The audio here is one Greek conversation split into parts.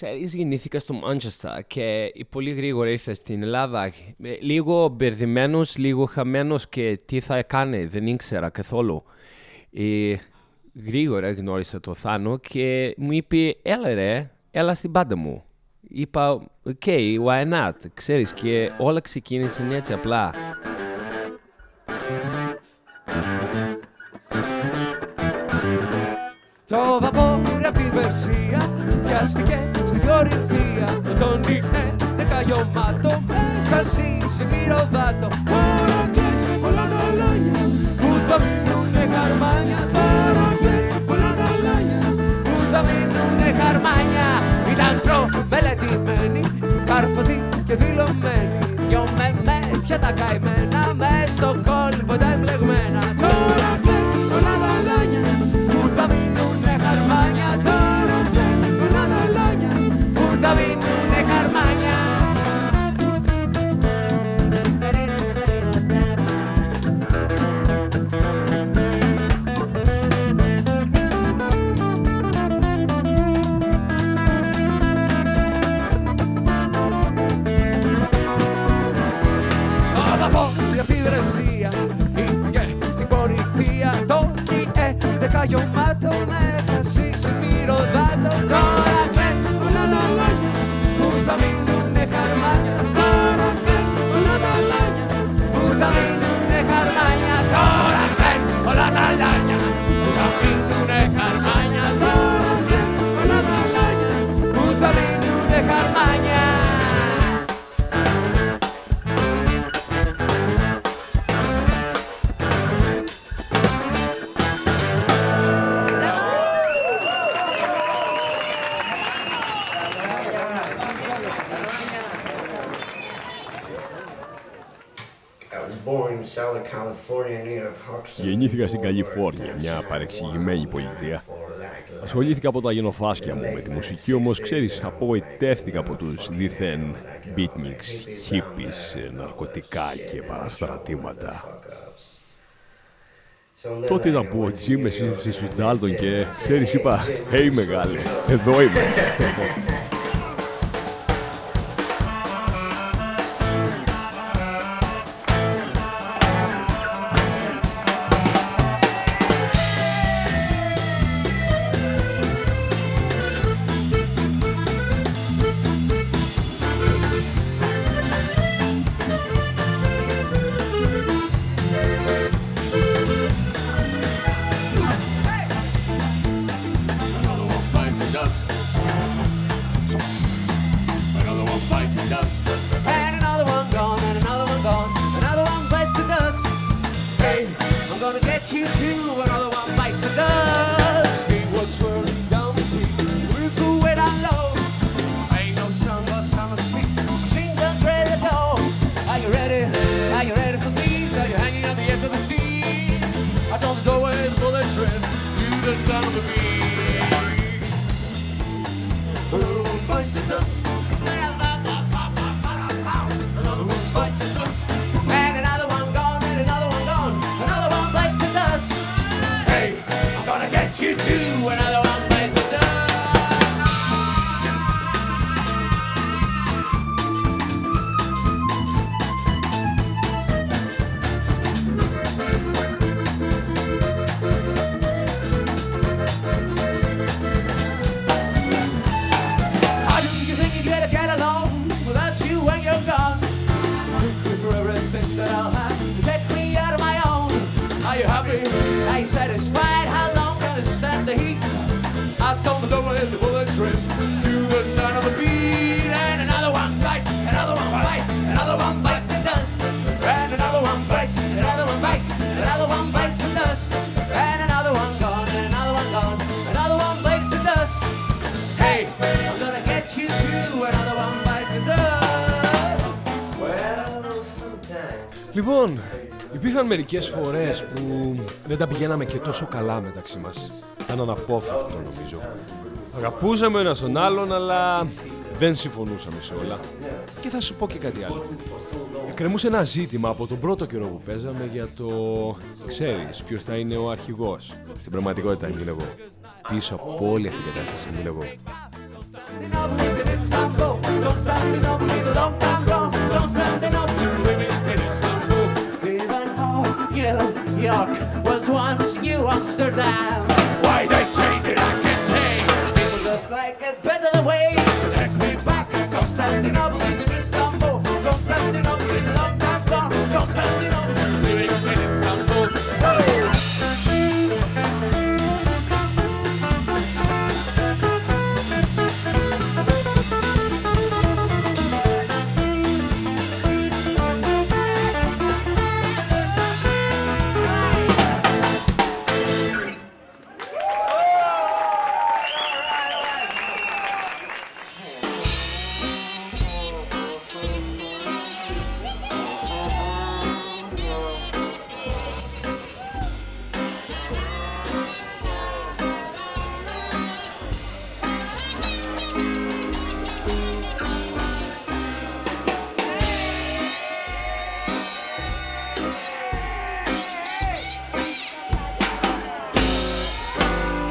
Ξέρεις, γεννήθηκα στο Μάντσεστερ και πολύ γρήγορα ήρθα στην Ελλάδα. Λίγο μπερδεμένος, λίγο χαμένος και τι θα έκανε, δεν ήξερα καθόλου. Γρήγορα γνώρισα το Θάνο και μου είπε, έλα ρε, έλα στην πάντα μου. Είπα, οκ, why not, ξέρεις, και όλα ξεκίνησαν έτσι απλά. Το βαπόρι απ' την Περσία πιάστηκε στην κορυφαία. Το τόνι 11 γεωμάτο με χασί σε μυρωδάτο. Τώρα και όλα τα λάνια που θα μείνουνε χαρμάνια. Τώρα και όλα τα λάνια που θα μείνουνε χαρμάνια. Ήταν προμελετημένοι, κάρφωτοι και δηλωμένοι. Δυο μεμέτια τα καημένα μες στο κόλπο τα εμπλεγμένα. Τώρα και όλα τα λάνια που θα μείνουνε χαρμάνια. Τώρα και όλα τα λάνια που θα μείνουνε χαρμάνια. Γεωμάτο με χασί σε μυρωδάτο. Τώρα με όλα τα λάνια που θα μείνουνε χαρμάνια. Τώρα με όλα τα λάνια που θα μείνουνε χαρμάνια. Τώρα με όλα τα λάνια που θα μείνουνε χαρμάνια. Τώρα με όλα τα λάνια που θα μείνουνε χαρμάνια. Γεννήθηκα στην Καλιφόρνια, μια παρεξηγημένη πολιτεία. Ασχολήθηκα από τα γενοφάσκια μου με τη μουσική, όμως ξέρεις, απογοητεύτηκα από τους δίθεν beatniks, hippies, ναρκωτικά και παραστρατήματα. Τότε ήταν που ο Τζι με σύστησε στον Ντάλτον και ξέρεις, είπα, «Hey μεγάλε, εδώ είμαστε». Λοιπόν, υπήρχαν μερικές φορές που δεν τα πηγαίναμε και τόσο καλά μεταξύ μας. Ήταν αναπόφευκτο νομίζω. Αγαπούσαμε ένας τον άλλον, αλλά δεν συμφωνούσαμε σε όλα. Και θα σου πω και κάτι άλλο. Εκκρεμούσε ένα ζήτημα από τον πρώτο καιρό που παίζαμε για το... Ξέρεις ποιος θα είναι ο αρχηγός. Στην πραγματικότητα ήμουν εγώ. Πίσω από όλη αυτή την κατάσταση ήμουν εγώ. Constantinople is in Istanbul. Constantinople is a long time gone. Constantinople is living in Istanbul. Even though New York was once New Amsterdam. Why they changed it, I can't say. People just like it better the way. So take me back. Constantinople is in Istanbul. Constantinople is a long time gone. Constantinople is living in Istanbul.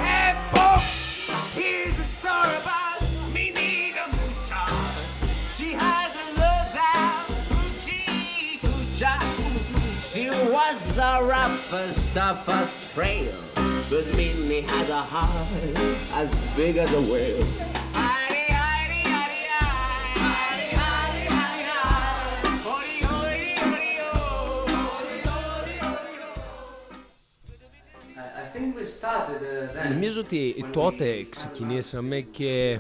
Hey folks, here's a story about Minita Mucha. She has a love down, Kuja. She was the roughest, toughest frail, but Minnie had a heart as big as a whale. I think we started then. Νομίζω ότι τότε ξεκινήσαμε και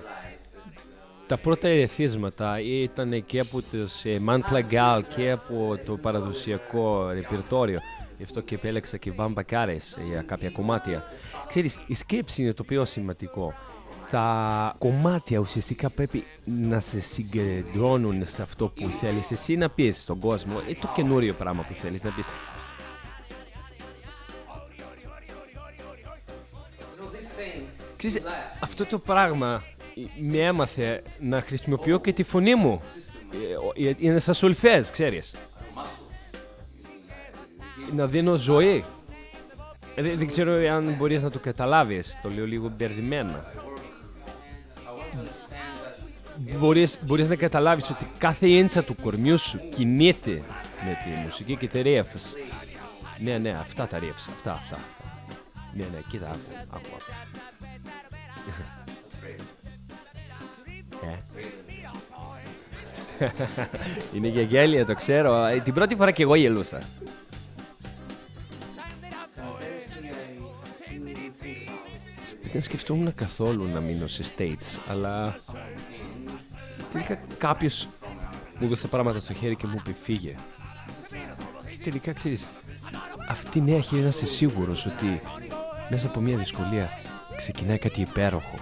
τα πρώτα ερεθίσματα ήταν και από τους Manplagal και από το παραδοσιακό ρεπερτόριο. Γι' αυτό και επέλεξα και βαμπακάρες για κάποια κομμάτια. Ξέρεις, η σκέψη είναι το πιο σημαντικό. Τα κομμάτια ουσιαστικά πρέπει να σε συγκεντρώνουν σε αυτό που θέλεις εσύ να πεις στον κόσμο ή το καινούριο πράγμα που θέλεις να πεις. Ξέρεις, αυτό το πράγμα με έμαθε να χρησιμοποιώ και τη φωνή μου. Είναι σαν σολφές, ξέρεις. Να δίνω ζωή. Δεν ξέρω αν μπορείς να το καταλάβεις, το λέω λίγο μπερδεμένα. Μπορείς να καταλάβεις ότι κάθε ίντσα του κορμιού σου κινείται με τη μουσική και τα ρίφς. Ναι, αυτά τα ρίφς, αυτά. Ναι, κοίτα, άκου. Είναι για γέλια, το ξέρω. Την πρώτη φορά και εγώ γελούσα. Δεν σκεφτόμουν καθόλου να μείνω σε States, αλλά τελικά κάποιος μου έδωσε πράγματα στο χέρι και μου είπε φύγε. Και τελικά ξέρεις, αυτή η νέα χέρι να είσαι σίγουρος ότι μέσα από μια δυσκολία ξεκινάει κάτι υπέροχο.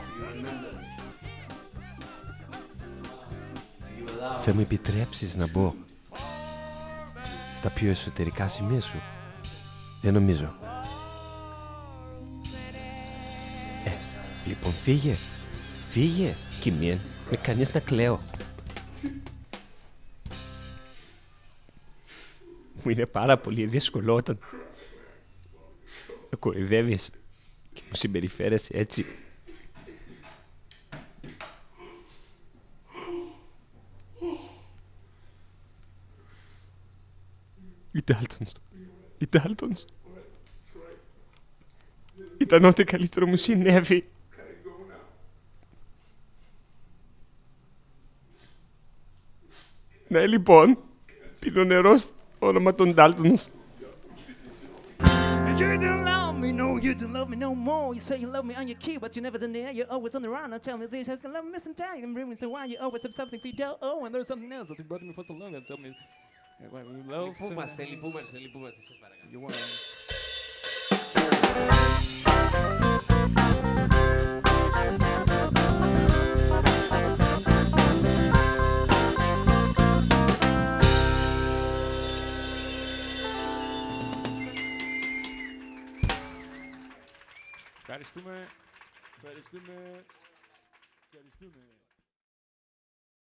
Θα μου επιτρέψεις να μπω στα πιο εσωτερικά σημεία σου? Δεν νομίζω. Λοιπόν, φύγε και μην με κάνεις να κλαίω. Μου είναι πάρα πολύ δύσκολο όταν με κοροϊδεύεις και μου συμπεριφέρεσαι έτσι. Οι Daltons ήταν ό,τι καλύτερο μου συνέβη. Ναι, λοιπόν, πίνω νερό στο όνομα των Daltons. You don't love me, no, you don't love me no more. You say you love me on your key, but you never deny. You're always on the run. Now tell me this, how can love me missing time? I'm dreaming, so why you always have something for you? Oh, and there's something else that you brought me for so long. And tell me, why we love so much. You want Ευχαριστούμε.